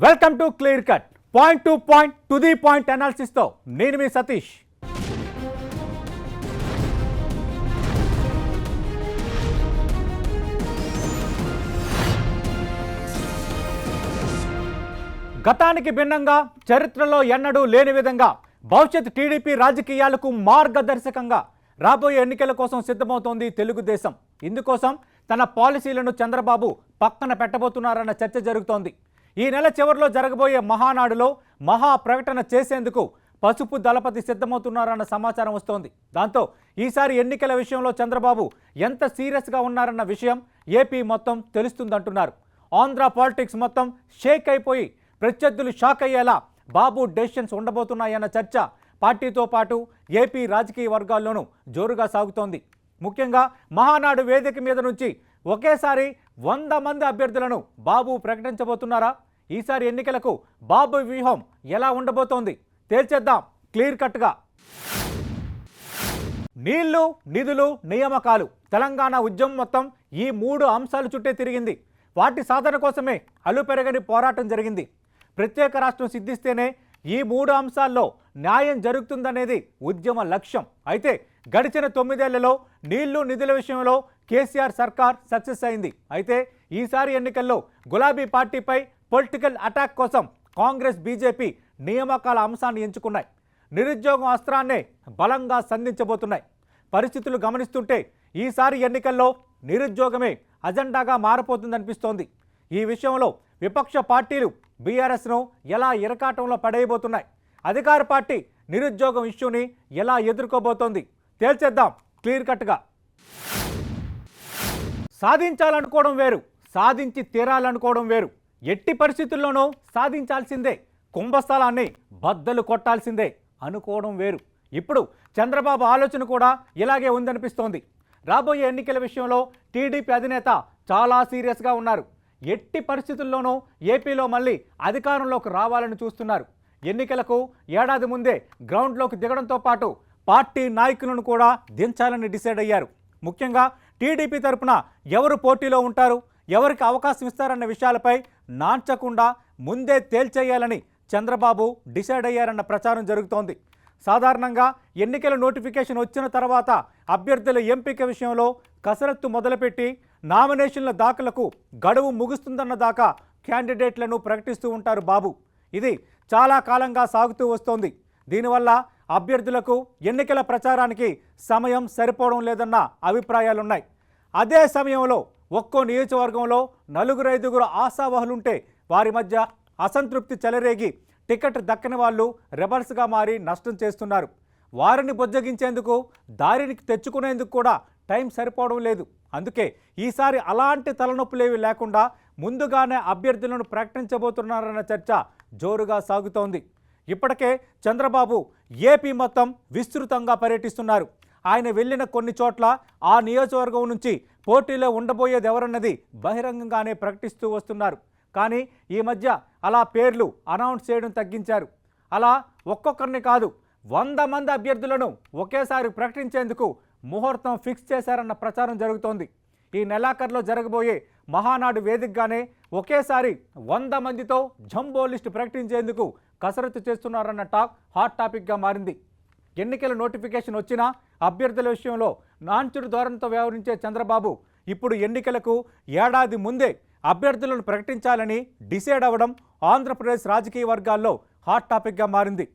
Welcome to clear cut point to point to the point analysis తో నేను మీ సతీష్. గతానికి భిన్నంగా చరిత్రలో ఎన్నడూ లేని విధంగా భవిష్యత్ టీడీపీ రాజకీయాలకు మార్గదర్శకంగా రాబోయే ఎన్నికల కోసం సిద్ధమవుతోంది తెలుగుదేశం. ఇందుకోసం తన పాలసీలను చంద్రబాబు పక్కన పెట్టబోతున్నారన్న చర్చ జరుగుతోంది. ఈ నెల చివరిలో జరగబోయే మహానాడులో మహా ప్రకటన చేసేందుకు పసుపు దళపతి సిద్ధమవుతున్నారన్న సమాచారం వస్తోంది. దాంతో ఈసారి ఎన్నికల విషయంలో చంద్రబాబు ఎంత సీరియస్గా ఉన్నారన్న విషయం ఏపీ మొత్తం తెలుస్తుందంటున్నారు. ఆంధ్ర పాలిటిక్స్ మొత్తం షేక్ అయిపోయి ప్రత్యర్థులు షాక్ అయ్యేలా బాబు డెసిషన్స్ ఉండబోతున్నాయన్న చర్చ పార్టీతో పాటు ఏపీ రాజకీయ వర్గాల్లోనూ జోరుగా సాగుతోంది. ముఖ్యంగా మహానాడు వేదిక మీద నుంచి ఒకేసారి 100 మంది అభ్యర్థులను బాబు ప్రకటించబోతున్నారా? ఈసారి ఎన్నికలకు బాబు వ్యూహం ఎలా ఉండబోతోంది తేల్చేద్దాం క్లియర్ కట్గా. నీళ్లు, నిధులు, నియామకాలు తెలంగాణ ఉద్యమం మొత్తం ఈ 3 అంశాలు చుట్టే తిరిగింది. వాటి సాధన కోసమే అలుపెరగని పోరాటం జరిగింది. ప్రత్యేక రాష్ట్రం సిద్ధిస్తేనే ఈ 3 అంశాల్లో న్యాయం జరుగుతుందనేది ఉద్యమ లక్ష్యం. అయితే గడిచిన 9 ఏళ్లలో నీళ్లు, నిధుల విషయంలో కేసీఆర్ సర్కార్ సక్సెస్ అయింది. అయితే ఈసారి ఎన్నికల్లో గులాబీ పార్టీపై పొలిటికల్ అటాక్ కోసం కాంగ్రెస్, బీజేపీ నియామకాల అంశాన్ని ఎంచుకున్నాయి. నిరుద్యోగం అస్త్రాన్నే బలంగా సంధించబోతున్నాయి. పరిస్థితులు గమనిస్తుంటే ఈసారి ఎన్నికల్లో నిరుద్యోగమే అజెండాగా మారపోతుందనిపిస్తోంది. ఈ విషయంలో విపక్ష పార్టీలు బీఆర్ఎస్ను ఎలా ఇరకాటంలో పడేయబోతున్నాయి? అధికార పార్టీ నిరుద్యోగం ఇష్యూని ఎలా ఎదుర్కోబోతోంది తేల్చేద్దాం క్లియర్ కట్గా. సాధించాలనుకోవడం వేరు, సాధించి తీరాలనుకోవడం వేరు. ఎట్టి పరిస్థితుల్లోనూ సాధించాల్సిందే, కుంభస్థలాన్ని బద్దలు కొట్టాల్సిందే అనుకోవడం వేరు. ఇప్పుడు చంద్రబాబు ఆలోచన కూడా ఇలాగే ఉందనిపిస్తోంది. రాబోయే ఎన్నికల విషయంలో టీడీపీ అధినేత చాలా సీరియస్గా ఉన్నారు. ఎట్టి పరిస్థితుల్లోనూ ఏపీలో మళ్ళీ అధికారంలోకి రావాలని చూస్తున్నారు. ఎన్నికలకు ఏడాది ముందే గ్రౌండ్లోకి దిగడంతో పాటు పార్టీ నాయకులను కూడా దించాలని డిసైడ్ అయ్యారు. ముఖ్యంగా టీడీపీ తరపున ఎవరు పోటీలో ఉంటారు, ఎవరికి అవకాశం ఇస్తారన్న విషయాలపై నాంచకుండా ముందే తేల్చేయాలని చంద్రబాబు డిసైడ్ అయ్యారన్న ప్రచారం జరుగుతోంది. సాధారణంగా ఎన్నికల నోటిఫికేషన్ వచ్చిన తర్వాత అభ్యర్థుల ఎంపిక విషయంలో కసరత్తు మొదలుపెట్టి నామినేషన్ల దాఖలకు గడువు ముగుస్తుందన్న దాకా క్యాండిడేట్లను ప్రకటిస్తూ ఉంటారు బాబు. ఇది చాలా కాలంగా సాగుతూ వస్తోంది. దీనివల్ల అభ్యర్థులకు ఎన్నికల ప్రచారానికి సమయం సరిపోవడం లేదన్న అభిప్రాయాలున్నాయి. అదే సమయంలో ఒక్కో నియోజకవర్గంలో 4-5 ఆశావహులుంటే వారి మధ్య అసంతృప్తి చెలరేగి టికెట్ దక్కని వాళ్ళు రెబల్స్గా మారి నష్టం చేస్తున్నారు. వారిని బుజ్జగించేందుకు, దారిని తెచ్చుకునేందుకు కూడా టైం సరిపోవడం లేదు. అందుకే ఈసారి అలాంటి తలనొప్పులేవి లేకుండా ముందుగానే అభ్యర్థులను ప్రకటించబోతున్నారన్న చర్చ జోరుగా సాగుతోంది. ఇప్పటికే చంద్రబాబు ఏపీ మొత్తం విస్తృతంగా పర్యటిస్తున్నారు. ఆయన వెళ్ళిన కొన్ని చోట్ల ఆ నియోజకవర్గం నుంచి పోటీలో ఉండబోయేది ఎవరన్నది బహిరంగంగానే ప్రకటిస్తూ వస్తున్నారు. కానీ ఈ మధ్య అలా పేర్లు అనౌన్స్ చేయడం తగ్గించారు. అలా ఒక్కొక్కరిని కాదు 100 మంది అభ్యర్థులను ఒకేసారి ప్రకటించేందుకు ముహూర్తం ఫిక్స్ చేశారన్న ప్రచారం జరుగుతోంది. ఈ నెలాఖరులో జరగబోయే మహానాడు వేదికగానే ఒకేసారి 100 మందితో జంబో లిస్టు ప్రకటించేందుకు కసరత్తు చేస్తున్నారన్న టాక్ హాట్ టాపిక్గా మారింది. ఎన్నికల నోటిఫికేషన్ వచ్చినా అభ్యర్థుల విషయంలో నాంచుడు ధోరణితో వ్యవహరించే చంద్రబాబు ఇప్పుడు ఎన్నికలకు ఏడాది ముందే అభ్యర్థులను ప్రకటించాలని డిసైడ్ అవ్వడం ఆంధ్రప్రదేశ్ రాజకీయ వర్గాల్లో హాట్ టాపిక్గా మారింది.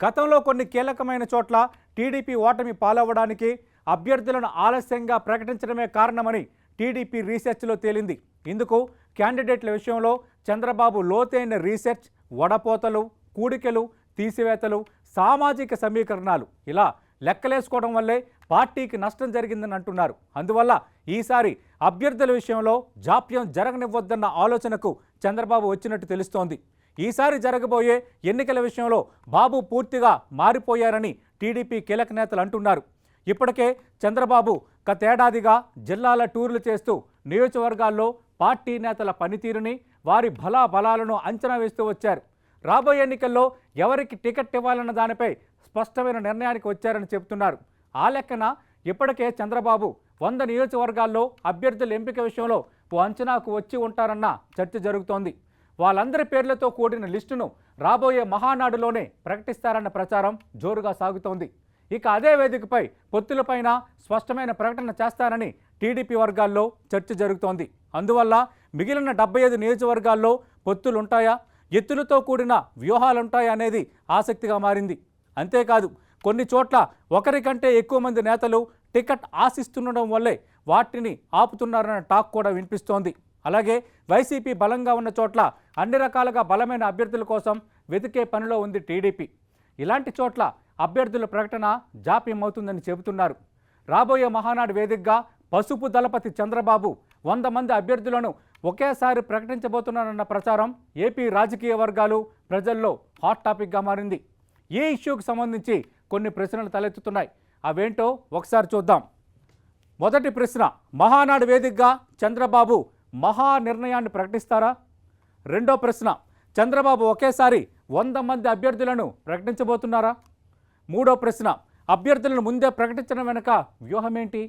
గతంలో కొన్ని కీలకమైన చోట్ల టీడీపీ ఓటమి పాలవ్వడానికి అభ్యర్థులను ఆలస్యంగా ప్రకటించడమే కారణమని టీడీపీ రీసెర్చ్లో తేలింది. ఇందుకు క్యాండిడేట్ల విషయంలో చంద్రబాబు లోతైన రీసెర్చ్, వడపోతలు, కూడికలు, తీసివేతలు, సామాజిక సమీకరణాలు ఇలా లెక్కలేసుకోవడం వల్లే పార్టీకి నష్టం జరిగిందని అంటున్నారు. అందువల్ల ఈసారి అభ్యర్థుల విషయంలో జాప్యం జరగనివ్వద్దన్న ఆలోచనకు చంద్రబాబు వచ్చినట్టు తెలుస్తోంది. ఈసారి జరగబోయే ఎన్నికల విషయంలో బాబు పూర్తిగా మారిపోయారని టీడీపీ కీలక నేతలు అంటున్నారు. ఇప్పటికే చంద్రబాబు గతేడాదిగా జిల్లాల టూర్లు చేస్తూ నియోజకవర్గాల్లో పార్టీ నేతల పనితీరుని, వారి బలాలను అంచనా వేస్తూ వచ్చారు. రాబోయే ఎన్నికల్లో ఎవరికి టికెట్ ఇవ్వాలన్న దానిపై స్పష్టమైన నిర్ణయానికి వచ్చారని చెబుతున్నారు. ఆ లెక్కన ఇప్పటికే చంద్రబాబు 100 నియోజకవర్గాల్లో అభ్యర్థుల ఎంపిక విషయంలో ఓ అంచనాకు వచ్చి ఉంటారన్న చర్చ జరుగుతోంది. వాళ్ళందరి పేర్లతో కూడిన లిస్టును రాబోయే మహానాడులోనే ప్రకటిస్తారన్న ప్రచారం జోరుగా సాగుతోంది. ఇక అదే వేదికపై పొత్తులపైన స్పష్టమైన ప్రకటన చేస్తారని టీడీపీ వర్గాల్లో చర్చ జరుగుతోంది. అందువల్ల మిగిలిన 75 నియోజకవర్గాల్లో పొత్తులుంటాయా, ఎత్తులతో కూడిన వ్యూహాలుంటాయా అనేది ఆసక్తిగా మారింది. అంతేకాదు కొన్ని చోట్ల ఒకరికంటే ఎక్కువ మంది నేతలు టికెట్ ఆశిస్తుండడం వల్లే వాటిని ఆపుతున్నారన్న టాక్ కూడా వినిపిస్తోంది. అలాగే వైసీపీ బలంగా ఉన్న చోట్ల అన్ని రకాలుగా బలమైన అభ్యర్థుల కోసం వెతికే పనిలో ఉంది టీడీపీ. ఇలాంటి చోట్ల అభ్యర్థుల ప్రకటన జాప్యం అవుతుందని చెబుతున్నారు. రాబోయే మహానాడు వేదికగా పసుపు దళపతి చంద్రబాబు 100 మంది అభ్యర్థులను ఒకేసారి ప్రకటించబోతున్నారన్న ప్రచారం ఏపీ రాజకీయ వర్గాలు ప్రజల్లో హాట్ టాపిక్గా మారింది. ఈ ఇష్యూకి సంబంధించి కొన్ని ప్రశ్నలు తలెత్తుతున్నాయి. అవేంటో ఒకసారి చూద్దాం. మొదటి ప్రశ్న, మహానాడు వేదికగా చంద్రబాబు మహా నిర్ణయాన్ని ప్రకటిస్తారా? రెండో ప్రశ్న, చంద్రబాబు ఒకేసారి 100 మంది అభ్యర్థులను ప్రకటించబోతున్నారా? మూడో ప్రశ్న, అభ్యర్థులను ముందే ప్రకటించడం వెనుక వ్యూహమేంటి?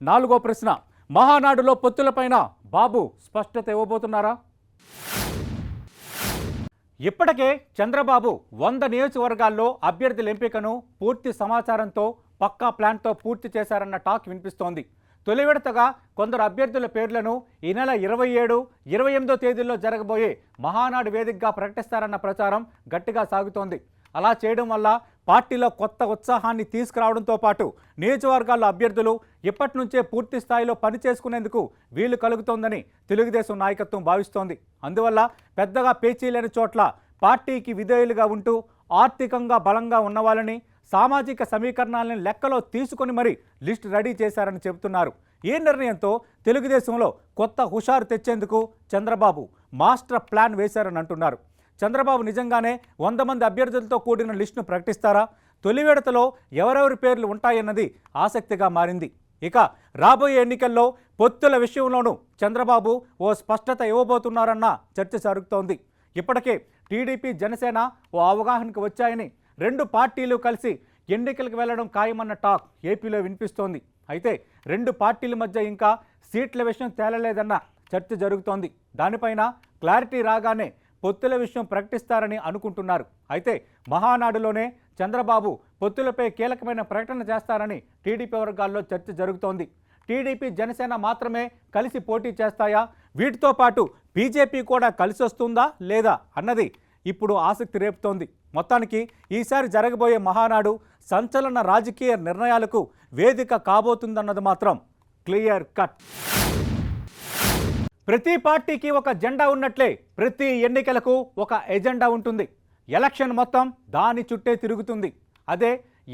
నాలుగో ప్రశ్న, మహానాడులో పొత్తులపైన బాబు స్పష్టత ఇవ్వబోతున్నారా? ఇప్పటికే చంద్రబాబు 100 నియోజకవర్గాల్లో అభ్యర్థుల ఎంపికను పూర్తి సమాచారంతో పక్కా ప్లాన్తో పూర్తి చేశారన్న టాక్ వినిపిస్తోంది. తొలి విడతగా కొందరు అభ్యర్థుల పేర్లను ఈ నెల 27, 28 తేదీల్లో జరగబోయే మహానాడు వేదికగా ప్రకటిస్తారన్న ప్రచారం గట్టిగా సాగుతోంది. అలా చేయడం వల్ల పార్టీలో కొత్త ఉత్సాహాన్ని తీసుకురావడంతో పాటు నియోజకవర్గాల్లో అభ్యర్థులు ఇప్పటి నుంచే పూర్తి స్థాయిలో పనిచేసుకునేందుకు వీలు కలుగుతోందని తెలుగుదేశం నాయకత్వం భావిస్తోంది. అందువల్ల పెద్దగా పేచీ లేని చోట్ల పార్టీకి విధేయులుగా ఉంటూ ఆర్థికంగా బలంగా ఉన్నవాళ్ళని, సామాజిక సమీకరణాలను లెక్కలో తీసుకొని మరీ లిస్టు రెడీ చేశారని చెబుతున్నారు. ఈ నిర్ణయంతో తెలుగుదేశంలో కొత్త హుషారు తెచ్చేందుకు చంద్రబాబు మాస్టర్ ప్లాన్ వేశారని అంటున్నారు. చంద్రబాబు నిజంగానే 100 మంది అభ్యర్థులతో కూడిన లిస్టును ప్రకటిస్తారా? తొలి విడతలో ఎవరెవరి పేర్లు ఉంటాయన్నది ఆసక్తిగా మారింది. ఇక రాబోయే ఎన్నికల్లో పొత్తుల విషయంలోనూ చంద్రబాబు ఓ స్పష్టత ఇవ్వబోతున్నారన్న చర్చ జరుగుతోంది. ఇప్పటికే టీడీపీ, జనసేన ఓ అవగాహనకు వచ్చాయని, 2 పార్టీలు కలిసి ఎన్నికలకు వెళ్లడం ఖాయమన్న టాక్ ఏపీలో వినిపిస్తోంది. అయితే 2 పార్టీల మధ్య ఇంకా సీట్ల విషయం తేలలేదన్న చర్చ జరుగుతోంది. దానిపైన క్లారిటీ రాగానే పొత్తుల విషయం ప్రకటిస్తారని అనుకుంటున్నారు. అయితే మహానాడులోనే చంద్రబాబు పొత్తులపై కీలకమైన ప్రకటన చేస్తారని టీడీపీ వర్గాల్లో చర్చ జరుగుతోంది. టీడీపీ, జనసేన మాత్రమే కలిసి పోటీ చేస్తాయా, వీటితో పాటు బీజేపీ కూడా కలిసి వస్తుందా లేదా అన్నది ఇప్పుడు ఆసక్తి రేపుతోంది. మొత్తానికి ఈసారి జరగబోయే మహానాడు సంచలన రాజకీయ నిర్ణయాలకు వేదిక కాబోతుందన్నది మాత్రం క్లియర్ కట్. ప్రతి పార్టీకి ఒక జెండా ఉన్నట్లే ప్రతి ఎన్నికలకు ఒక ఎజెండా ఉంటుంది. ఎలక్షన్ మొత్తం దాని చుట్టే తిరుగుతుంది. అదే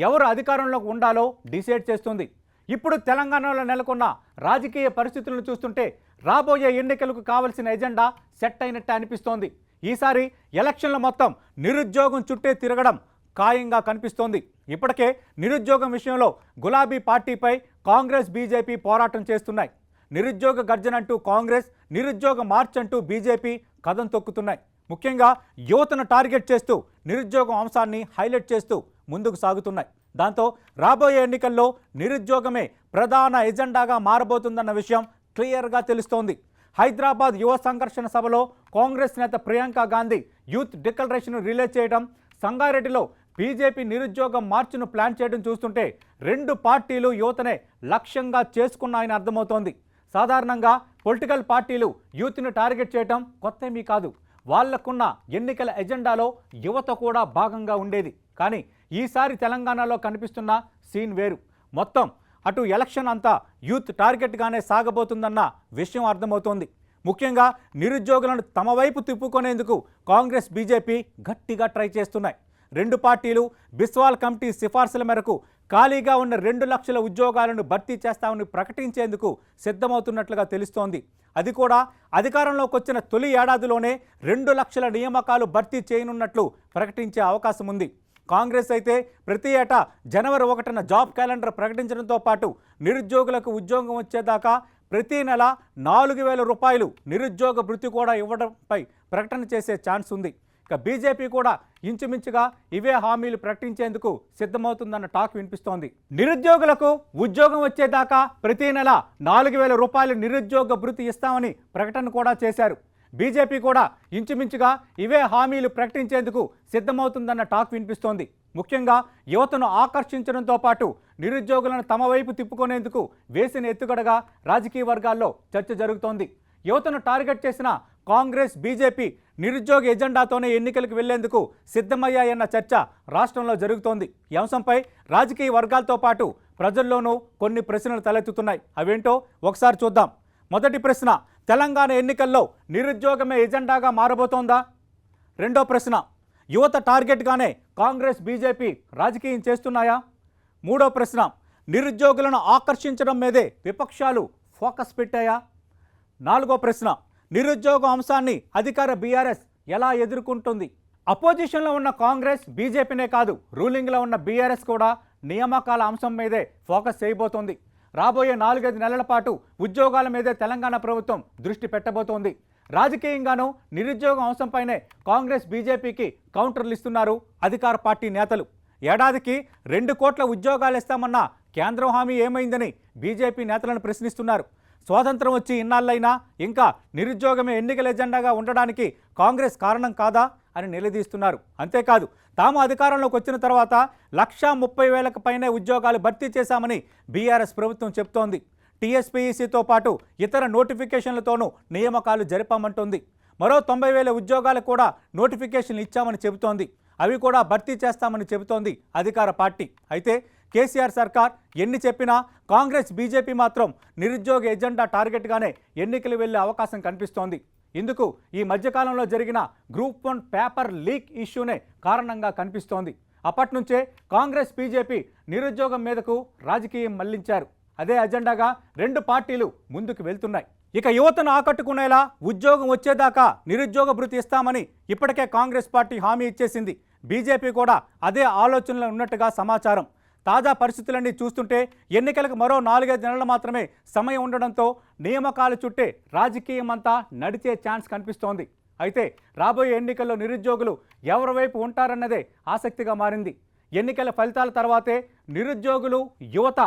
ఎవరు అధికారంలోకి ఉండాలో డిసైడ్ చేస్తుంది. ఇప్పుడు తెలంగాణలో నెలకొన్న రాజకీయ పరిస్థితులను చూస్తుంటే రాబోయే ఎన్నికలకు కావలసిన ఎజెండా సెట్ అయినట్టే అనిపిస్తోంది. ఈసారి ఎలక్షన్ల మొత్తం నిరుద్యోగం చుట్టే తిరగడం ఖాయంగా కనిపిస్తోంది. ఇప్పటికే నిరుద్యోగం విషయంలో గులాబీ పార్టీపై కాంగ్రెస్, బీజేపీ పోరాటం చేస్తున్నాయి. నిరుద్యోగ గర్జన అంటూ కాంగ్రెస్, నిరుద్యోగ మార్చ్ అంటూ బీజేపీ కథం తొక్కుతున్నాయి. ముఖ్యంగా యువతను టార్గెట్ చేస్తూ నిరుద్యోగం అంశాన్ని హైలైట్ చేస్తూ ముందుకు సాగుతున్నాయి. దాంతో రాబోయే ఎన్నికల్లో నిరుద్యోగమే ప్రధాన ఎజెండాగా మారబోతుందన్న విషయం క్లియర్గా తెలుస్తోంది. హైదరాబాద్ యువ సంఘర్షణ సభలో కాంగ్రెస్ నేత Priyanka Gandhi youth declaration release చేయడం, సంగారెడ్డిలో బీజేపీ నిరుద్యోగ మార్చును ప్లాన్ చేయడం చూస్తుంటే 2 పార్టీలు యువతనే లక్ష్యంగా చేసుకున్నాయని అర్థమవుతోంది. సాధారణంగా పొలిటికల్ పార్టీలు యూత్ని టార్గెట్ చేయడం కొత్తేమీ కాదు. వాళ్లకున్న ఎన్నికల ఎజెండాలో యువత కూడా భాగంగా ఉండేది. కానీ ఈసారి తెలంగాణలో కనిపిస్తున్న సీన్ వేరు. మొత్తం అటు ఎలక్షన్ అంతా యూత్ టార్గెట్గానే సాగబోతుందన్న విషయం అర్థమవుతోంది. ముఖ్యంగా నిరుద్యోగులను తమ వైపు తిప్పుకునేందుకు కాంగ్రెస్, బీజేపీ గట్టిగా ట్రై చేస్తున్నాయి. 2 పార్టీలు బిస్వాల్ కమిటీ సిఫార్సుల మేరకు ఖాళీగా ఉన్న 2 లక్షల ఉద్యోగాలను భర్తీ చేస్తామని ప్రకటించేందుకు సిద్ధమవుతున్నట్లుగా తెలుస్తోంది. అది కూడా అధికారంలోకి వచ్చిన తొలి ఏడాదిలోనే 2 లక్షల నియామకాలు భర్తీ చేయనున్నట్లు ప్రకటించే అవకాశం ఉంది. కాంగ్రెస్ అయితే ప్రతి ఏటా జనవరి 1న జాబ్ క్యాలెండర్ ప్రకటించడంతో పాటు నిరుద్యోగులకు ఉద్యోగం వచ్చేదాకా ప్రతి నెల 4,000 రూపాయలు నిరుద్యోగ భృతి కూడా ఇవ్వడంపై ప్రకటన చేసే ఛాన్స్ ఉంది. ఇక బీజేపీ కూడా ఇంచుమించుగా ఇవే హామీలు ప్రకటించేందుకు సిద్ధమవుతుందన్న టాక్ వినిపిస్తోంది. నిరుద్యోగులకు ఉద్యోగం వచ్చేదాకా ప్రతి నెల 4,000 రూపాయలు నిరుద్యోగ భృతి ఇస్తామని ప్రకటన కూడా చేశారు. బీజేపీ కూడా ఇంచుమించుగా ఇవే హామీలు ప్రకటించేందుకు సిద్ధమవుతుందన్న టాక్ వినిపిస్తోంది. ముఖ్యంగా యువతను ఆకర్షించడంతో పాటు నిరుద్యోగులను తమ వైపు తిప్పుకునేందుకు వేసిన ఎత్తుగడగా రాజకీయ వర్గాల్లో చర్చ జరుగుతోంది. యువతను టార్గెట్ చేసిన కాంగ్రెస్, బీజేపీ నిరుద్యోగ ఎజెండాతోనే ఎన్నికలకు వెళ్లేందుకు సిద్ధమయ్యాయన్న చర్చ రాష్ట్రంలో జరుగుతోంది. ఈ అంశంపై రాజకీయ వర్గాలతో పాటు ప్రజల్లోనూ కొన్ని ప్రశ్నలు తలెత్తుతున్నాయి. అవేంటో ఒకసారి చూద్దాం. మొదటి ప్రశ్న, తెలంగాణ ఎన్నికల్లో నిరుద్యోగమే ఎజెండాగా మారబోతోందా? రెండో ప్రశ్న, యువత టార్గెట్గానే కాంగ్రెస్, బీజేపీ రాజకీయం చేస్తున్నాయా? మూడో ప్రశ్న, నిరుద్యోగులను ఆకర్షించడం మీదే విపక్షాలు ఫోకస్ పెట్టాయా? నాలుగో ప్రశ్న, నిరుద్యోగ అంశాన్ని అధికార బీఆర్ఎస్ ఎలా ఎదుర్కొంటుంది? అపోజిషన్లో ఉన్న కాంగ్రెస్, బీజేపీనే కాదు, రూలింగ్లో ఉన్న బీఆర్ఎస్ కూడా నియామకాల అంశం మీదే ఫోకస్ చేయబోతోంది. రాబోయే 4-5 నెలల పాటు ఉద్యోగాల మీదే తెలంగాణ ప్రభుత్వం దృష్టి పెట్టబోతోంది. రాజకీయంగానూ నిరుద్యోగం అంశంపైనే కాంగ్రెస్, బీజేపీకి కౌంటర్లు ఇస్తున్నారు అధికార పార్టీ నేతలు. ఏడాదికి 2 కోట్ల ఉద్యోగాలు ఇస్తామన్న కేంద్రం హామీ ఏమైందని బీజేపీ నేతలను ప్రశ్నిస్తున్నారు. స్వాతంత్రం వచ్చి ఇన్నాళ్ళైనా ఇంకా నిరుద్యోగమే ఎన్నికల ఎజెండాగా ఉండడానికి కాంగ్రెస్ కారణం కాదా అని నిలదీస్తున్నారు. అంతేకాదు, తాము అధికారంలోకి వచ్చిన తర్వాత 130,000కు పైనే ఉద్యోగాలు భర్తీ చేశామని బీఆర్ఎస్ ప్రభుత్వం చెప్తోంది. టీఎస్పీఈసీతో పాటు ఇతర నోటిఫికేషన్లతోనూ నియామకాలు జరిపామంటోంది. మరో 90,000 ఉద్యోగాలు కూడా నోటిఫికేషన్లు ఇచ్చామని చెబుతోంది. అవి కూడా భర్తీ చేస్తామని చెబుతోంది అధికార పార్టీ. అయితే కేసీఆర్ సర్కార్ ఎన్ని చెప్పినా కాంగ్రెస్, బీజేపీ మాత్రం నిరుద్యోగ ఎజెండా టార్గెట్గానే ఎన్నికలు వెళ్లే అవకాశం కనిపిస్తోంది. ఇందుకు ఈ మధ్యకాలంలో జరిగిన గ్రూప్ 1 పేపర్ లీక్ ఇష్యూనే కారణంగా కనిపిస్తోంది. అప్పటి నుంచే కాంగ్రెస్, బీజేపీ నిరుద్యోగం మీదకు రాజకీయం మళ్లించారు. అదే అజెండాగా 2 పార్టీలు ముందుకు వెళ్తున్నాయి. ఇక యువతను ఆకట్టుకునేలా ఉద్యోగం వచ్చేదాకా నిరుద్యోగ భృతి ఇస్తామని ఇప్పటికే కాంగ్రెస్ పార్టీ హామీ ఇచ్చేసింది. బీజేపీ కూడా అదే ఆలోచనలో ఉన్నట్టుగా సమాచారం. తాజా పరిస్థితులన్నీ చూస్తుంటే ఎన్నికలకు మరో 4-5 నెలలు మాత్రమే సమయం ఉండడంతో నియామకాల చుట్టే రాజకీయం అంతా నడిచే ఛాన్స్ కనిపిస్తోంది. అయితే రాబోయే ఎన్నికల్లో నిరుద్యోగులు ఎవరి వైపు ఉంటారన్నదే ఆసక్తిగా మారింది. ఎన్నికల ఫలితాల తర్వాతే నిరుద్యోగులు, యువత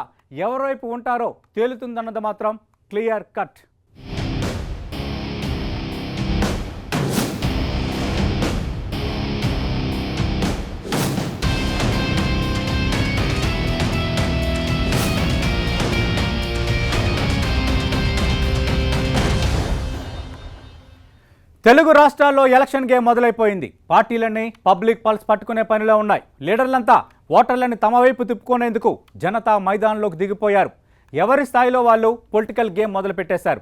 ఎవరి వైపు ఉంటారో తేలుతుందన్నది మాత్రం క్లియర్ కట్. తెలుగు రాష్ట్రాల్లో ఎలక్షన్ గేమ్ మొదలైపోయింది. పార్టీలన్నీ పబ్లిక్ పల్స్ పట్టుకునే పనిలో ఉన్నాయి. లీడర్లంతా ఓటర్లని తమ వైపు తిప్పుకునేందుకు జనతా మైదానంలోకి దిగిపోయారు. ఎవరి స్థాయిలో వాళ్ళు పొలిటికల్ గేమ్ మొదలుపెట్టేశారు.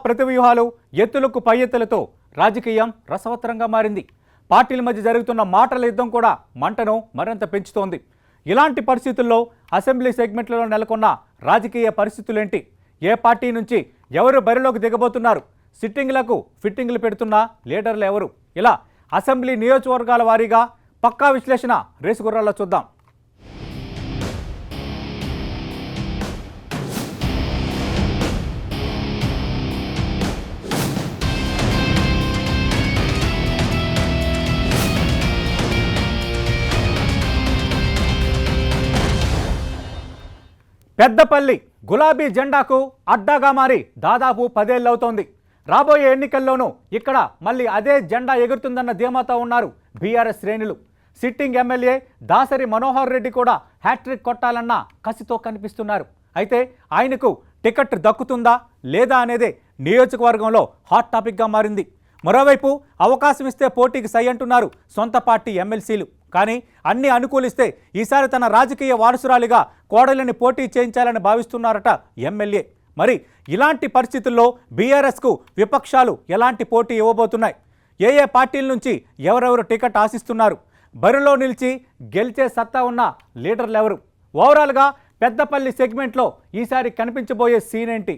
ప్రతివ్యూహాలు, ఎత్తులకు పై ఎత్తులతో రాజకీయం రసవత్తరంగా మారింది. పార్టీల మధ్య జరుగుతున్న మాటల యుద్ధం కూడా మంటను మరింత పెంచుతోంది. ఇలాంటి పరిస్థితుల్లో అసెంబ్లీ సెగ్మెంట్లలో నెలకొన్న రాజకీయ పరిస్థితులేంటి? ఏ పార్టీ నుంచి ఎవరు బరిలోకి దిగబోతున్నారు? సిట్టింగ్లకు ఫిట్టింగ్లు పెడుతున్న లీడర్లు ఎవరు? ఇలా అసెంబ్లీ నియోజకవర్గాల వారీగా పక్కా విశ్లేషణ రేసుగుర్రాల్లో చూద్దాం. పెద్దపల్లి గులాబీ జెండాకు అడ్డాగా మారి దాదాపు 10 ఏళ్లవుతోంది. రాబోయే ఎన్నికల్లోనూ ఇక్కడ మళ్ళీ అదే జెండా ఎగురుతుందన్న ధీమాతో ఉన్నారు బీఆర్ఎస్ శ్రేణులు. సిట్టింగ్ ఎమ్మెల్యే దాసరి మనోహర్ రెడ్డి కూడా హ్యాట్రిక్ కొట్టాలన్న కసితో కనిపిస్తున్నారు. అయితే ఆయనకు టికెట్ దక్కుతుందా లేదా అనేదే నియోజకవర్గంలో హాట్ టాపిక్గా మారింది. మరోవైపు అవకాశం ఇస్తే పోటీకి సై అంటున్నారు సొంత పార్టీ ఎమ్మెల్సీలు. కానీ అన్ని అనుకూలిస్తే ఈసారి తన రాజకీయ వారసురాలిగా కోడలిని పోటీ చేయించాలని భావిస్తున్నారట ఎమ్మెల్యే. మరి ఇలాంటి పరిస్థితుల్లో బీఆర్ఎస్కు విపక్షాలు ఎలాంటి పోటీ ఇవ్వబోతున్నాయి? ఏ పార్టీల నుంచి ఎవరెవరు టికెట్ ఆశిస్తున్నారు? బరిలో నిలిచి గెలిచే సత్తా ఉన్న లీడర్లు ఎవరు? ఓవరాల్గా పెద్దపల్లి సెగ్మెంట్లో ఈసారి కనిపించబోయే సీన్ ఏంటి?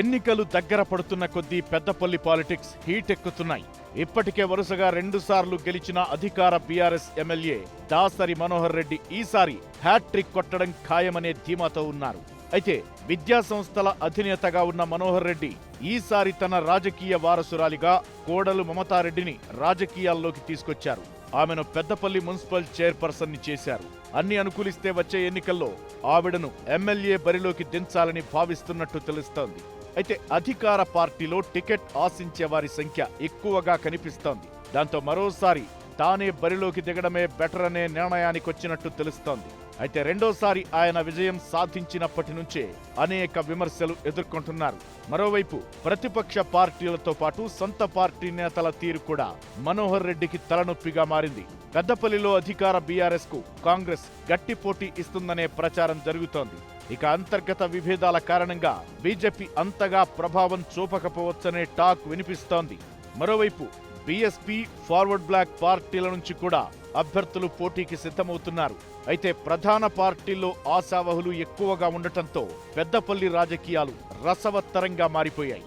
ఎన్నికలు దగ్గర పడుతున్న కొద్దీ పెద్దపల్లి పాలిటిక్స్ హీట్ ఎక్కుతున్నాయి. ఇప్పటికే వరుసగా 2 సార్లు గెలిచిన అధికార బీఆర్ఎస్ ఎమ్మెల్యే దాసరి మనోహర్ రెడ్డి ఈసారి హ్యాట్రిక్ కొట్టడం ఖాయమనే ధీమాతో ఉన్నారు. అయితే విద్యా సంస్థల అధినేతగా ఉన్న మనోహర్ రెడ్డి ఈసారి తన రాజకీయ వారసురాలిగా కోడలు మమతారెడ్డిని రాజకీయాల్లోకి తీసుకొచ్చారు. ఆమెను పెద్దపల్లి మున్సిపల్ చైర్పర్సన్ ని చేశారు. అన్ని అనుకూలిస్తే వచ్చే ఎన్నికల్లో ఆవిడను ఎమ్మెల్యే బరిలోకి దించాలని భావిస్తున్నట్టు తెలుస్తోంది. అయితే అధికార పార్టీలో టికెట్ ఆశించే వారి సంఖ్య ఎక్కువగా కనిపిస్తోంది. దాంతో మరోసారి తానే బరిలోకి దిగడమే బెటర్ అనే నిర్ణయానికొచ్చినట్టు తెలుస్తోంది. అయితే రెండోసారి ఆయన విజయం సాధించినప్పటి నుంచే అనేక విమర్శలు ఎదుర్కొంటున్నారు. మరోవైపు ప్రతిపక్ష పార్టీలతో పాటు సొంత పార్టీ నేతల తీరు కూడా మనోహర్ రెడ్డికి తలనొప్పిగా మారింది. పెద్దపల్లిలో అధికార బీఆర్ఎస్ కు కాంగ్రెస్ గట్టి పోటీ ఇస్తుందనే ప్రచారం జరుగుతోంది. ఇక అంతర్గత విభేదాల కారణంగా బీజేపీ అంతగా ప్రభావం చూపకపోవచ్చనే టాక్ వినిపిస్తోంది. మరోవైపు బీఎస్పీ, ఫార్వర్డ్ బ్లాక్ పార్టీల నుంచి కూడా అభ్యర్థులు పోటీకి సిద్ధమవుతున్నారు. అయితే ప్రధాన పార్టీల్లో ఆశావహులు ఎక్కువగా ఉండటంతో పెద్దపల్లి రాజకీయాలు రసవత్తరంగా మారిపోయాయి.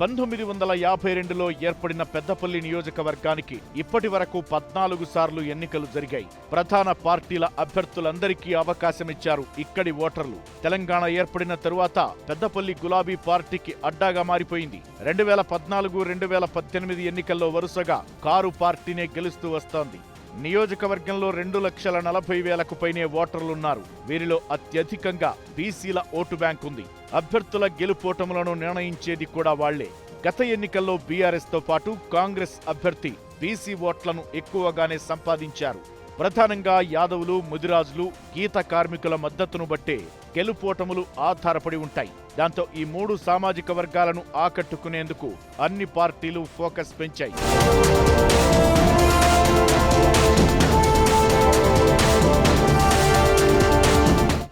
1952లో ఏర్పడిన పెద్దపల్లి నియోజకవర్గానికి ఇప్పటి వరకు 14 సార్లు ఎన్నికలు జరిగాయి. ప్రధాన పార్టీల అభ్యర్థులందరికీ అవకాశమిచ్చారు ఇక్కడి ఓటర్లు. తెలంగాణ ఏర్పడిన తరువాత పెద్దపల్లి గులాబీ పార్టీకి అడ్డాగా మారిపోయింది. 2014, 2018 ఎన్నికల్లో వరుసగా కారు పార్టీనే గెలుస్తూ వస్తోంది. నియోజకవర్గంలో 2,40,000కు పైనే ఓటర్లున్నారు. వీరిలో అత్యధికంగా బీసీల ఓటు బ్యాంక్ ఉంది. అభ్యర్థుల గెలుపోటములను నిర్ణయించేది కూడా వాళ్లే. గత ఎన్నికల్లో బీఆర్ఎస్ తో పాటు కాంగ్రెస్ అభ్యర్థి బీసీ ఓట్లను ఎక్కువగానే సంపాదించారు. ప్రధానంగా యాదవులు, ముదిరాజులు, గీత కార్మికుల మద్దతును బట్టే గెలుపోటములు ఆధారపడి ఉంటాయి. దాంతో ఈ 3 సామాజిక వర్గాలను ఆకట్టుకునేందుకు అన్ని పార్టీలు ఫోకస్ పెంచాయి.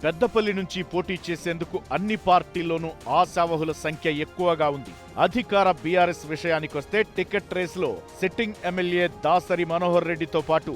పెద్దపల్లి నుంచి పోటీ చేసేందుకు అన్ని పార్టీల్లోనూ ఆశావహుల సంఖ్య ఎక్కువగా ఉంది. అధికార బీఆర్ఎస్ విషయానికొస్తే టికెట్ రేసులో సిట్టింగ్ ఎమ్మెల్యే దాసరి మనోహర్ రెడ్డితో పాటు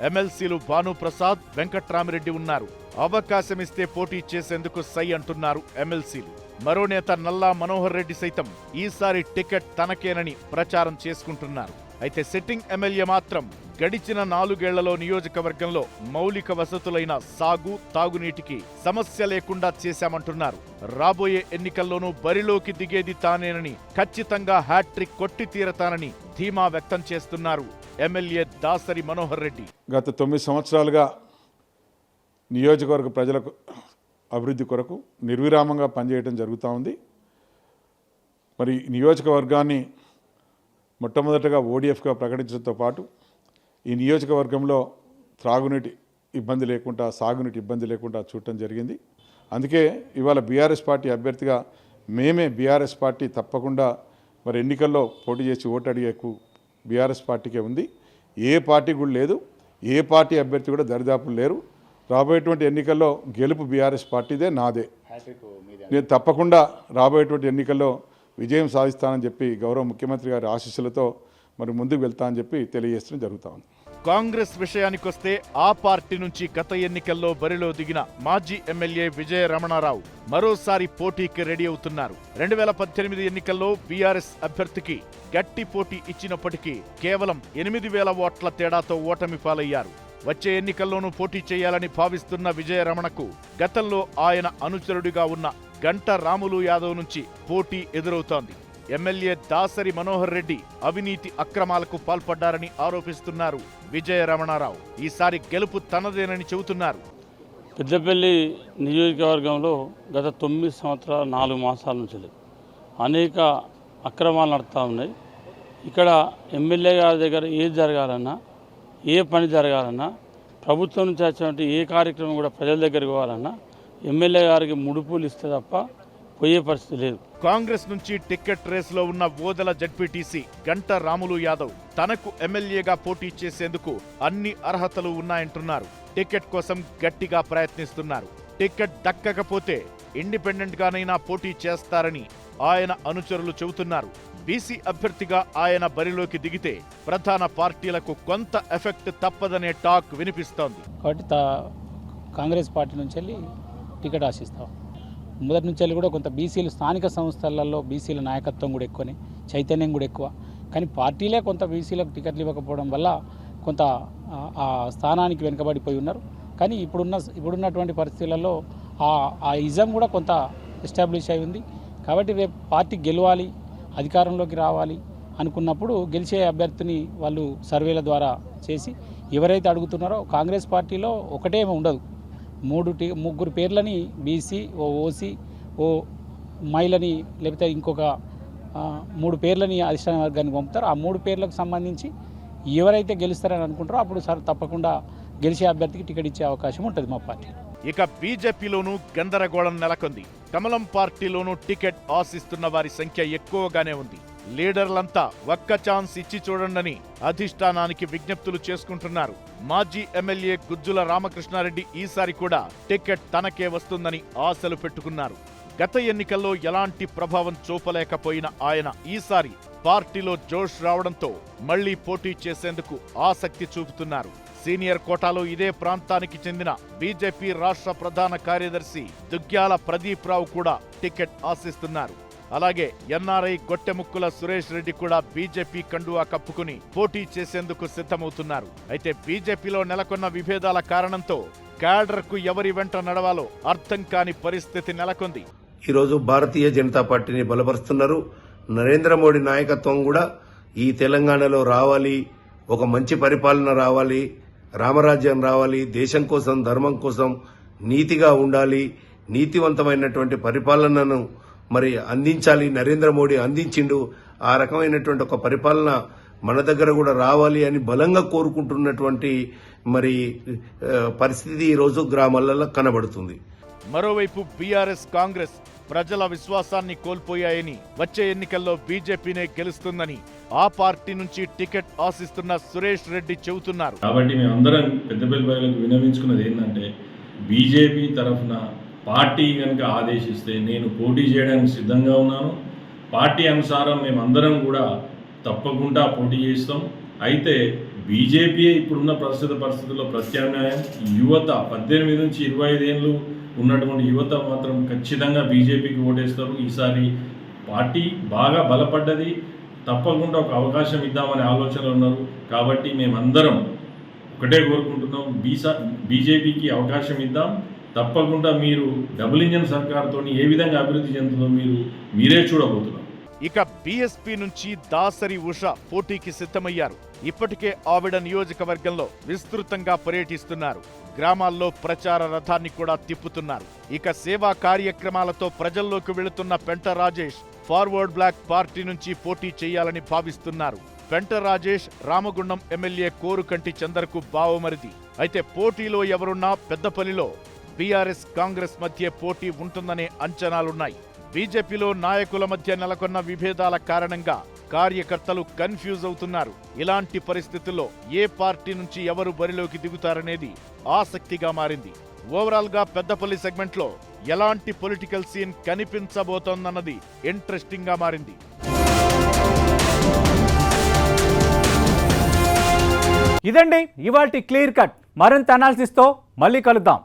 ఎమ్మెల్సీలు భానుప్రసాద్, వెంకట్రామిరెడ్డి ఉన్నారు. అవకాశమిస్తే పోటీ చేసేందుకు సై అంటున్నారు ఎమ్మెల్సీలు. మరో నేత నల్లా మనోహర్ రెడ్డి సైతం ఈసారి టికెట్ తనకేనని ప్రచారం చేసుకుంటున్నారు. అయితే సిట్టింగ్ ఎమ్మెల్యే మాత్రం గడిచిన 4 ఏళ్లలో నియోజకవర్గంలో మౌలిక వసతులైన సాగు, తాగునీటికి సమస్య లేకుండా చేశామంటున్నారు. రాబోయే ఎన్నికల్లోనూ బరిలోకి దిగేది తానేనని, ఖచ్చితంగా హ్యాట్రిక్ కొట్టి తీరతానని ధీమా వ్యక్తం చేస్తున్నారు ఎమ్మెల్యే దాసరి మనోహర్ రెడ్డి. గత 9 సంవత్సరాలుగా నియోజకవర్గ ప్రజలకు అభివృద్ధి కొరకు నిర్విరామంగా పనిచేయడం జరుగుతూ ఉంది. మరి నియోజకవర్గాన్ని మొట్టమొదటగా ఓడిఎఫ్గా ప్రకటించడంతో పాటు ఈ నియోజకవర్గంలో త్రాగునీటి ఇబ్బంది లేకుండా, సాగునీటి ఇబ్బంది లేకుండా చూడటం జరిగింది. అందుకే ఇవాళ బీఆర్ఎస్ పార్టీ అభ్యర్థిగా మేమే బీఆర్ఎస్ పార్టీ తప్పకుండా మరి ఎన్నికల్లో పోటీ చేసి ఓటు అడిగేకు బీఆర్ఎస్ పార్టీకే ఉంది. ఏ పార్టీ కూడా లేదు, ఏ పార్టీ అభ్యర్థి కూడా దరిదాపులు లేరు. రాబోయేటువంటి ఎన్నికల్లో గెలుపు బీఆర్ఎస్ పార్టీదే, నాదే. నేను తప్పకుండా రాబోయేటువంటి ఎన్నికల్లో విజయం సాధిస్తానని చెప్పి గౌరవ ముఖ్యమంత్రి గారి ఆశీస్సులతో మరి ముందుకు వెళ్తా అని చెప్పి తెలియజేస్తడం జరుగుతూ ఉంది. కాంగ్రెస్ విషయానికొస్తే ఆ పార్టీ నుంచి గత ఎన్నికల్లో బరిలో దిగిన మాజీ ఎమ్మెల్యే విజయ రమణారావు మరోసారి పోటీకి రెడీ అవుతున్నారు. 2018 ఎన్నికల్లో బీఆర్ఎస్ అభ్యర్థికి గట్టి పోటీ ఇచ్చినప్పటికీ కేవలం 8,000 ఓట్ల తేడాతో ఓటమి పాలయ్యారు. వచ్చే ఎన్నికల్లోనూ పోటీ చేయాలని భావిస్తున్న విజయ రమణకు గతంలో ఆయన అనుచరుడిగా ఉన్న గంట రాములు యాదవ్ నుంచి పోటీ ఎదురవుతోంది. ఎమ్మెల్యే దాసరి మనోహర్ రెడ్డి అవినీతి అక్రమాలకు పాల్పడ్డారని ఆరోపిస్తున్నారు విజయ రమణారావు. ఈసారి గెలుపు తనదేనని చెబుతున్నారు. పెద్దపల్లి నియోజకవర్గంలో గత 9 సంవత్సరాల 4 మాసాల నుంచి అనేక అక్రమాలు నడుస్తూ ఉన్నాయి. ఇక్కడ ఎమ్మెల్యే గారి దగ్గర ఏది జరగాలన్నా, ఏ పని జరగాలన్నా, ప్రభుత్వం నుంచి వచ్చినటువంటి ఏ కార్యక్రమం కూడా ప్రజల దగ్గరికి పోవాలన్నా ఎమ్మెల్యే గారికి ముడుపులు ఇస్తే తప్ప పోయే పరిస్థితి లేదు. కాంగ్రెస్ నుంచి టికెట్ రేసులో ఉన్న ఓదెల జడ్పీటీసీ గంట రాములు యాదవ్ తనకు ఎమ్మెల్యేగా పోటీ చేసేందుకు అన్ని అర్హతలు ఉన్నాయంటున్నారు. టికెట్ కోసం గట్టిగా ప్రయత్నిస్తున్నారు. టికెట్ దక్కకపోతే ఇండిపెండెంట్ గానైనా పోటీ చేస్తారని ఆయన అనుచరులు చెబుతున్నారు. బీసీ అభ్యర్థిగా ఆయన బరిలోకి దిగితే ప్రధాన పార్టీలకు కొంత ఎఫెక్ట్ తప్పదనే టాక్ వినిపిస్తోంది. కాబట్టి కాంగ్రెస్ పార్టీ నుంచి వెళ్ళి టికెట్ ఆశిస్తాం. మొదటి నుంచి వెళ్ళి కూడా కొంత బీసీలు స్థానిక సంస్థలలో బీసీల నాయకత్వం కూడా ఎక్కువనే, చైతన్యం కూడా ఎక్కువ. కానీ పార్టీలే కొంత బీసీలకు టికెట్లు ఇవ్వకపోవడం వల్ల కొంత ఆ స్థానానికి వెనుకబడిపోయి ఉన్నారు. కానీ ఇప్పుడున్నటువంటి పరిస్థితులలో ఆ ఇజం కూడా కొంత ఎస్టాబ్లిష్ అయి ఉంది. కాబట్టి రేపు పార్టీ గెలవాలి, అధికారంలోకి రావాలి అనుకున్నప్పుడు గెలిచే అభ్యర్థిని వాళ్ళు సర్వేల ద్వారా చేసి ఎవరైతే అడుగుతున్నారో కాంగ్రెస్ పార్టీలో ఒకటేమీ ఉండదు, ముగ్గురు పేర్లని బీసీ, ఓ ఓసీ, ఓ మహిళని, లేకపోతే ఇంకొక 3 పేర్లని అధిష్టాన వర్గానికి పంపుతారు. ఆ 3 పేర్లకు సంబంధించి ఎవరైతే గెలుస్తారని అనుకుంటారో అప్పుడు సార్ తప్పకుండా గెలిచే అభ్యర్థికి టికెట్ ఇచ్చే అవకాశం ఉంటుంది మా పార్టీలో. ఇక బీజేపీలోనూ గందరగోళం నెలకొంది. కమలం పార్టీలోనూ టికెట్ ఆశిస్తున్న వారి సంఖ్య ఎక్కువగానే ఉంది. లీడర్లంతా ఒక్క ఛాన్స్ ఇచ్చి చూడండని అధిష్టానానికి విజ్ఞప్తులు చేసుకుంటున్నారు. మాజీ ఎమ్మెల్యే గుజ్జుల రామకృష్ణారెడ్డి ఈసారి కూడా టికెట్ తనకే వస్తుందని ఆశలు పెట్టుకున్నారు. గత ఎన్నికల్లో ఎలాంటి ప్రభావం చూపలేకపోయిన ఆయన ఈసారి పార్టీలో జోష్ రావడంతో మళ్లీ పోటీ చేసేందుకు ఆసక్తి చూపుతున్నారు. సీనియర్ కోటాలో ఇదే ప్రాంతానికి చెందిన బీజేపీ రాష్ట్ర ప్రధాన కార్యదర్శి దుగ్గ్యాల ప్రదీప్ రావు కూడా టికెట్ ఆశిస్తున్నారు. అలాగే ఎన్ఆర్ఐ గొట్టెముక్కుల సురేష్ రెడ్డి కూడా బీజేపీ కండువా కప్పుకుని పోటీ చేసేందుకు సిద్ధమవుతున్నారు. అయితే బీజేపీలో నెలకొన్న విభేదాల కారణంతో క్యాడర్కు ఎవరి వెంట నడవాలో అర్థం కాని పరిస్థితి నెలకొంది. ఈరోజు భారతీయ జనతా పార్టీని బలపరుస్తున్నారు. నరేంద్ర మోడీ నాయకత్వం కూడా ఈ తెలంగాణలో రావాలి, ఒక మంచి పరిపాలన రావాలి, రామరాజ్యం రావాలి, దేశం కోసం, ధర్మం కోసం నీతిగా ఉండాలి, నీతివంతమైనటువంటి పరిపాలనను మరి అందించాలి. నరేంద్ర మోడీ అందించిండు. ఆ రకమైనటువంటి ఒక పరిపాలన మన దగ్గర కూడా రావాలి అని బలంగా కోరుకుంటున్నటువంటి మరి పరిస్థితి ఈరోజు గ్రామాలలో కనబడుతుంది. మరోవైపు బీఆర్ఎస్, కాంగ్రెస్ ప్రజల విశ్వాసాన్ని కోల్పోయాయని, వచ్చే ఎన్నికల్లో బీజేపీనే గెలుస్తుందని ఆ పార్టీ నుంచి టికెట్ ఆశిస్తున్న సురేష్ రెడ్డి చెబుతున్నారు. కాబట్టి మేమందరం పెద్దపల్లి ప్రజలకు విన్నవించుకున్నది ఏంటంటే, బీజేపీ తరఫున పార్టీ కనుక ఆదేశిస్తే నేను పోటీ చేయడానికి సిద్ధంగా ఉన్నాను. పార్టీ అనుసారం మేమందరం కూడా తప్పకుండా పోటీ చేస్తాం. అయితే బీజేపీ ఇప్పుడున్న పరిస్థితుల్లో ప్రత్యామ్నాయం యువత 18 నుంచి 25 ఏళ్ళు ఉన్నటువంటి యువత మాత్రం ఖచ్చితంగా బీజేపీకి ఓటేస్తారు. ఈసారి పార్టీ బాగా బలపడ్డది, తప్పకుండా ఒక అవకాశం ఇద్దామనే ఆలోచనలు ఉన్నారు. కాబట్టి మేమందరం ఒకటే కోరుకుంటున్నాం, బీజేపీకి అవకాశం ఇద్దాం. తప్పకుండా మీరు డబుల్ ఇంజన్ సర్కార్తో ఏ విధంగా అభివృద్ధి చెందుతుందో మీరే చూడబోతున్నారు. ఇక బీఎస్పీ నుంచి దాసరి ఉష పోటీకి సిద్ధమయ్యారు. ఇప్పటికే ఆవిడ నియోజకవర్గంలో విస్తృతంగా పర్యటిస్తున్నారు. గ్రామాల్లో ప్రచార రథాన్ని కూడా తిప్పుతున్నారు. ఇక సేవా కార్యక్రమాలతో ప్రజల్లోకి వెళుతున్న పెంట రాజేష్ ఫార్వర్డ్ బ్లాక్ పార్టీ నుంచి పోటీ చేయాలని భావిస్తున్నారు. పెంట రాజేష్ రామగుండం ఎమ్మెల్యే కోరుకంటి చందర్కు బావమరిది. అయితే పోటీలో ఎవరున్నా పెద్దపల్లిలో బీఆర్ఎస్, కాంగ్రెస్ మధ్య పోటీ ఉంటుందనే అంచనాలున్నాయి. బీజేపీలో నాయకుల మధ్య నెలకొన్న విభేదాల కారణంగా కార్యకర్తలు కన్ఫ్యూజ్ అవుతున్నారు. ఇలాంటి పరిస్థితుల్లో ఏ పార్టీ నుంచి ఎవరు బరిలోకి దిగుతారనేది ఆసక్తిగా మారింది. ఓవరాల్ గా పెద్దపల్లి సెగ్మెంట్ లో ఎలాంటి పొలిటికల్ సీన్ కనిపించబోతోందన్నది ఇంట్రెస్టింగ్ గా మారింది. ఇదండి ఇవాల్టి క్లియర్ కట్. మరింత అనాలిసిస్తో మళ్ళీ కలుద్దాం.